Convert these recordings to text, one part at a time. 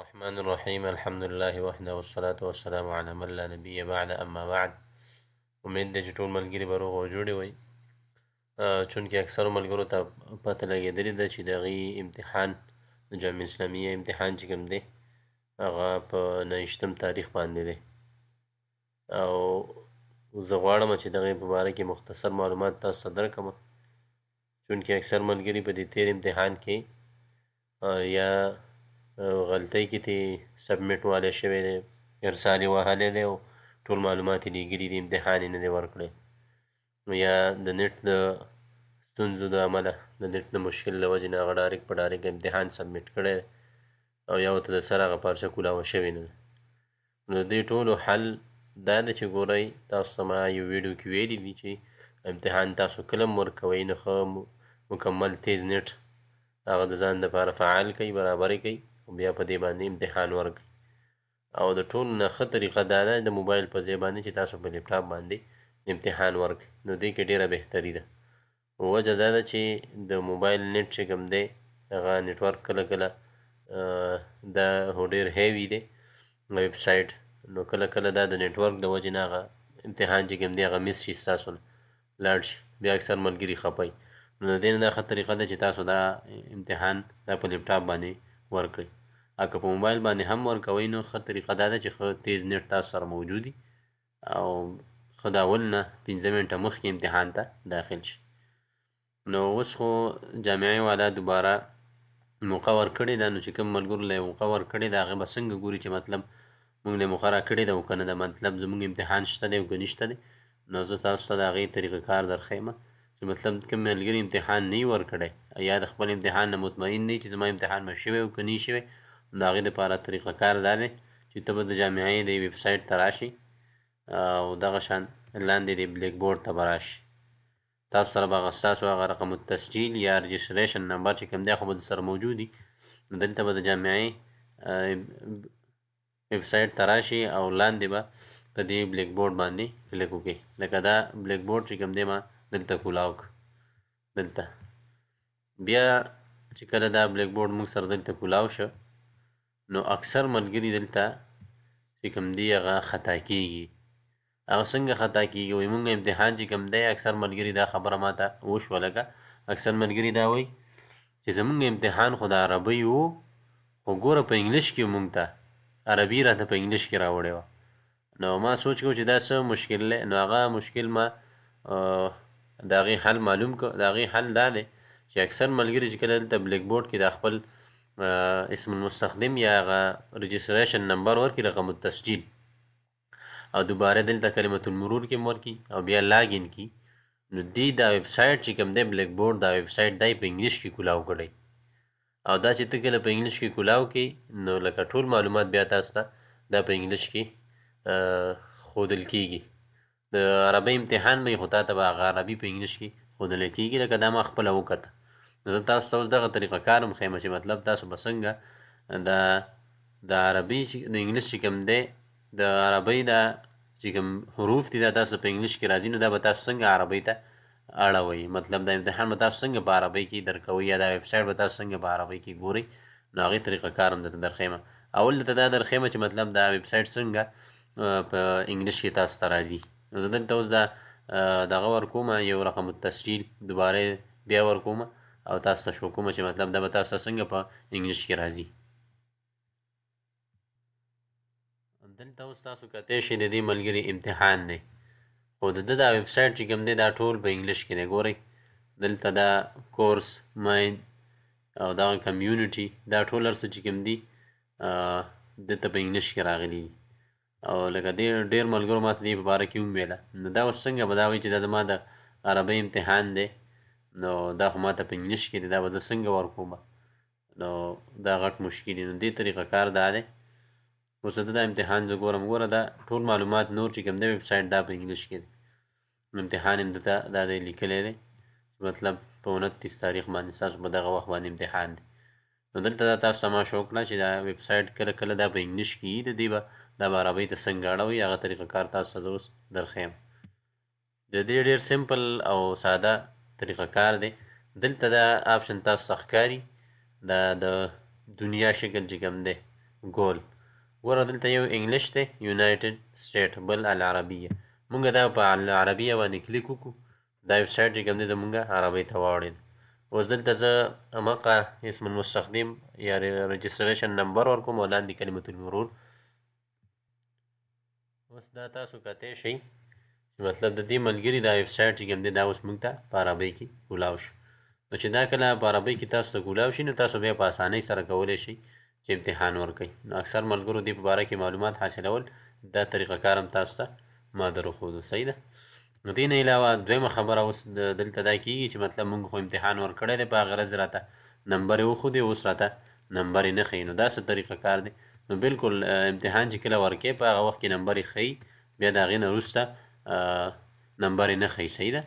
الرحمن الرحیم الحمد لله وحده والصلاة والسلام على من لا نبي بعد اما بعد. امید دی چې ټول ملګري به روغ او جوړې وي. چونکې اکثرو ملګرو ته پته لګېدلې ده چې د هغې امتحان د جامعه اسلامیه امتحان چې کوم دی هغه په 29 تاریخ باندې دی او زه غواړم چې د هغې په باره کې مختصر معلومات تاسو ته درکړم، چونکې اکثر ملګري په دې تیر امتحان کې یا غلطۍ کې تی سبمیټ والی شوی دی، ارسال یې وهلی دی او ټول معلومات یې لیږلي دي، امتحان یې نه دی ورکړی، یا د نت د ستونزو د امله د نت د مشکل له وجې نه هغه ډایرکټ په ډایرکټ امتحان سبمیټ کړی او یا ورته د سر هغه پارچه کولاوه شوې نه ده. نو د دې ټولو حل دا ده چې ګورئ، تاسو ته ما یو ویډیو کې ویلي دي چې امتحان تاسو کله هم ورکوئ نو ښه مکمل تیز نت هغه د ځان دپاره فعال کوئ، برابرې کوئ او بیا په دې باندې امتحان ورکړئ. او د ټولو نه ښه طریقه دا ده د موبایل په ځای باندې چې تاسو په لیپټاپ باندې امتحان ورکړئ، نو دې کې ډېره بهتري ده. وجه دا ده چې د موبایل نت چې کوم دی هغه نیټورک کله کله دا هو ډېر هیوي دی ویب سایټ، نو کله کله دا د نیټورک د وجې نه هغه امتحان چې کوم دی هغه مس شي، ستاسو نه لاړ شي، بیا اکثر ملګري خفه. نو د دې نه دا ښه طریقه ده چې تاسو دا امتحان دا په لیپټاپ باندې ورکړئ. که په موبایل باندې هم ورکوئ نو ښه طریقه دا ده چې ښه تیز نت تاسو سره موجود وي او ښه د اول نه 15 منټه مخکې امتحان ته داخل شي. نو اوس خو جامعې والا دوباره موقع ورکړې ده، نو چې کوم ملګرو له یې موقع ورکړې ده هغه به څنګه ګوري چې مطلب موږ له موقع راکړې ده او که نه ده، مطلب زموږ امتحان شته دی او که نشته دی. نو زه تاسو ته د هغې طریقه کار درښیم چې مطلب کوم ملګري امتحان نه وي ورکړی یا د خپل امتحان نه مطمئن دی چې زما امتحان به شوی او که نه شوی، د هغې دپاره طریقه کار دا دی چې ته به د جامعې د ویب سایټ ته راشي او دغه شان لاندې د بلیک بورډ ته به راشي، تاسو سره به هغه ستاسو هغه رقم التسجیل یا رجسټریشن نمبر چې کوم دی خو به درسره موجود وي. دلته به د جامعې ویب سایټ ته راشي او لاندې به په دې بلیک بورډ باندې کلیک وکړئ، لکه دا بلیک بورډ چې کوم دی ما دلته کولاو کړ. دلته بیا چې کله دا بلیک بورډ موږ سره دلته کولاو شه نو اکثر ملګري دلته چې کوم دی هغه خطا کېږي. هغه څنګه خطا کېږي؟ وایي موږ امتحان چې کوم دی اکثر ملګري دا خبره ماته وشوه، لکه اکثر ملګري دا وایي چې زموږ امتحان خو د عربۍ و خو ګوره په انګلیش کې موږ ته عربي راته په انګلیش کې راوړې وه. نو ما سوچ کو چې دا څه مشکل دی، نو هغه مشکل ما د هغې حل معلوم کړ. د هغې حل دا دی چې اکثر ملګري چې کله دلته بلیک بورډ کې دا خپل اسم المستخدم یا هغه رجسټریشن نمبر ورکړي، رقم التسجیل، او دوباره دلته کلمة المرور کې ورکړي او بیا لاګین کړي، نو دې دا ویب سایټ چې کوم دی بلیک بورډ دا ویب سایټ دی په انګلیش کې کولاو کړی، او دا چې ته کله په انګلیش کې کولاو کړي نو لکه ټول معلومات بیا تاسو ته دا په انګلیش کې ښودل کېږي. د عربۍ امتحان به خو تا ته به هغه عربي په انګلیش کې ښودلی کېږي، لکه دا ما خپله وکته. نو زه تاسو ته اوس دغه طریقه کار هم ښیم چې مطلب تاسو به څنګه د عربي د انګلیش چې کوم دی د عربۍ دا چې کوم حروف دي دا تاسو په انګلیش کې راځي، نو دا به تاسو څنګه عربۍ ته اړوئ، مطلب دا امتحان به تاسو څنګه په عربۍ کې درکوئ یا دا ویب سایټ به تاسو څنګه په عربۍ کې ګورئ. نو هغې طریقه کار هم درته درښیمه. اول درته دا درښیمه چې مطلب دا ویب سایټ څنګه په انګلیش کې تاسو ته راځي. نو زه دلته اوس دا دغه ورکومه، یو رقم التسجیل دوباره بیا ورکومه او تاسو ته شو کومه چې مطلب دا به تاسو ته څنګه په انګلیش کې راځي. دلته اوس تاسو کتی شئ د دې ملګري امتحان دی، خو د ده دا ویب سایټ چې کوم دی دا ټول په انګلیش کې دی. ګورئ دلته دا کورس ماین او دغه کمیونټي دا ټول هر څه چې کوم دي دلته په انګلیش کې راغلي دي، او لکه ډېر ملګرو ما ته دې په باره کې وویله. نو دا اوس څنګه به دا وایي چې دا زما د عربۍ امتحان دی، نو دا خو ما ته په انګلیش کې دی، دا به زه څنګه ورکوم؟ نو دا غټ مشکل دی. نو دې طریقه کار دا دی. اوس د دا امتحان زه ګورم، ګوره دا ټول معلومات نور چې کوم دی ویب سایټ دا په انګلیش کې دی. امتحان هم دته دا دی لیکلی دی مطلب په 29 تاریخ باندې ستاسو په دغه وخت باندې امتحان دی. نو دلته دا تاسو ته ما شو کړه چې دا ویب سایټ کله کله دا په انګلیش کې وي، د دې به دا به عربۍ ته څنګه اړوئ هغه طریقه کار تاسو ته زه اوس درښیم. د دې ډېر سمپل او ساده طریقه کار دی. دلته دا آپشن تاسو ته ښکاري دا د دنیا شکل چې کوم دی ګول. ګوره دلته یو انګلیش دی یونایټډ سټیټ، بل العربیه. مونږ دا په العربیه باندې کلیک وکړو، دا ویب سایټ چې کوم دی زمونږ عربۍ ته واوړېد. اوس دلته زه هماغه اسم المستخدم یا رجسټریشن نمبر ورکوم او لاندې کلمة المرور. اوس دا تاسو کتی شئ چې مطلب د دې ملګري دا ویب سایټ چې کوم دی دا اوس مونږ ته په عربۍ کې کولاو شو. نو چې دا کله په عربۍ کې تاسو ته کولاو شي نو تاسو بیا په اسانۍ سره کولی شئ چې امتحان ورکړئ. نو اکثر ملګرو دې په باره کې معلومات حاصلول دا طریقه کار هم تاسو ته ما درښودو. صحیح ده. نو دې نه علاوه دویمه خبره اوس دلته دا کېږي چې مطلب مونږ خو امتحان ورکړی دی، په هغه غرض راته نمبر یې وښودی، اوس راته نمبر یې نه ښیي. نو دا څه طریقه کار دی؟ نو بالکل امتحان چې کله ورکې په هغه وخت کې نمبر یې ښیي، بیا د هغې نه وروسته نمبر یې نه ښیي. صحیح ده.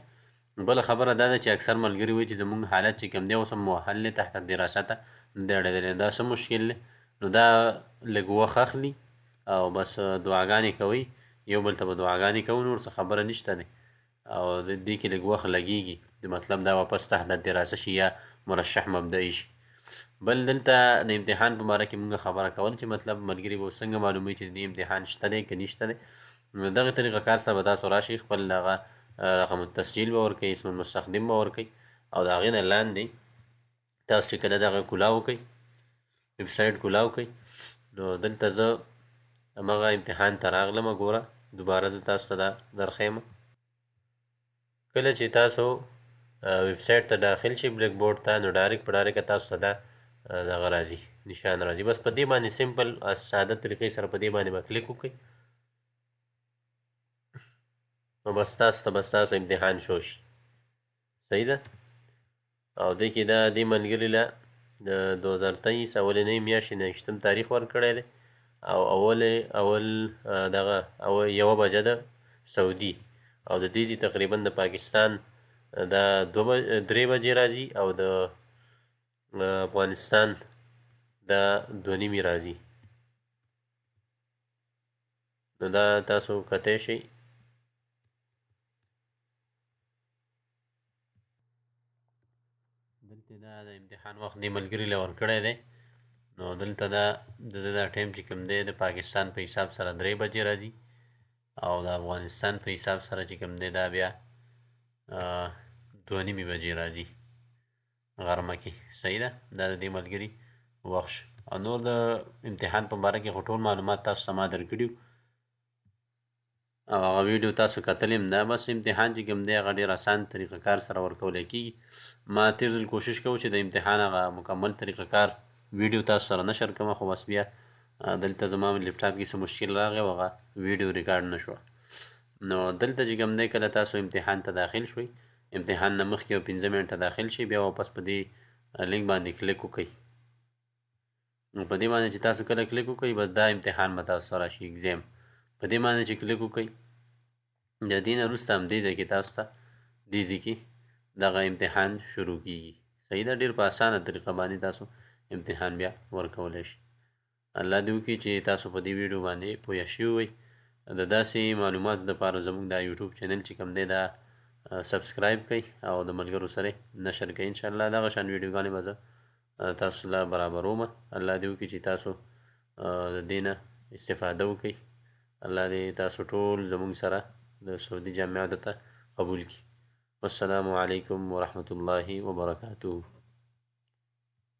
بله خبره دا ده چې اکثر ملګري وایي چې زمونږ حالت چې کوم دی اوس هم مؤهل دی تحت الدراسته دی اړېدلی. دا څه مشکل دی؟ نو دا لږ وخت اخلي او بس دعاګانې کوئ، یو بل ته به دعاګانې کوو، نور څه خبره نشته دی. او د دې کې لږ وخت لګېږي، د مطلب دا واپس تحت الدراسه شي یا مرشح مبدئي شي. بل دلته د امتحان په باره کې مونږ خبره کول چې مطلب ملګري به څنګه معلوموي چې د دې امتحان شته دی که نشته دی. نو دغه طریقه کار سره به تاسو راشئ، خپل هغه رقم التسجیل به ورکوئ، اسم المستخدم به ورکوئ، او د هغې نه لاندې تاسو چې کله دغه کولاو کوئ، ویب سایټ کولاو کوئ، نو دلته زه همغه امتحان ته راغلمه. ګوره دوباره زه تاسو ته دا درښیم. کله چې تاسو ویب سایټ ته داخل شئ بلیک بورډ ته، نو ډایرکټ په ډایرکټه تاسو ته دا دغه راځي، نشان راځي. بس په دې باندې سمپل ساده طریقې سره په دې باندې به کلیک وکړئ، نو بس تاسو ته بس تاسو امتحان شو شي. صحیح ده. او دې کې دا دې ملګري له د 2023 اولنۍ میاشتې 29 تاریخ ورکړی دی، او اول دغه 1 بجه ده سعودي، او د دې تقریبا د پاکستان دا 3 بجې راځي، او د افغانستان دا 2:30 راځي. نو دا تاسو کتی شئ. دلته دا د امتحان وخت دې ملګري له ورکړی دی. نو دلته دا د ټایم چې کوم دی د پاکستان په حساب سره 3 بجې راځي، او د افغانستان په حساب سره چې کوم دی دا بیا 2:30 بجې راځي غرمه کې. صحیح ده. دا د دې ملګري وخت. او نور د امتحان په باره کې خو ټول معلومات تاسو ته ما درکړي او هغه ویډیو تاسو کتلی هم. دا بس امتحان چې کوم دی هغه ډېر اسان طریقه کار سره ورکولی کېږي. ما تېر ځل کوشش کوو چې د امتحان هغه مکمل طریقه کار ویډیو تاسو سره نشر کړم، خو بس بیا دلته زما لیپټاپ کې څه مشکل راغی او هغه ویډیو ریکارډ نه شوه. نو دلته چې کوم دی کله تاسو امتحان ته داخل شوئ، امتحان نه مخکې 15 منټه داخل شئ، بیا واپس په دې لینک باندې کلیک وکړئ. نو په دې باندې چې تاسو کله کلیک وکړئ بس دا امتحان به تاسو سره راشي، ایګزام. په دې باندې چې کلیک وکړئ، د دې نه وروسته همدې ځای کې تاسو ته دې ځای کې دغه امتحان شروع کېږي. صحیح ده. ډېر په اسانه طریقه باندې تاسو امتحان بیا ورکولی شئ. الله دې وکړي چې تاسو په دې ویډیو باندې پوه شوي وئ. د داسې معلوماتو دپاره زموږ دا یوټیوب چینل چې کوم دی دا سبسکرایب کړئ او د ملګرو سره نشر کړئ. انشاءالله دغه شان ویډیوګانې به زه تاسو له برابروم. الله دې وکړي چې تاسو د دې نه استفاده وکړئ. الله دې تاسو ټول زموږ سره د سعودي جامعاتو ته قبول کړي. والسلام علیکم ورحمة الله وبرکاته.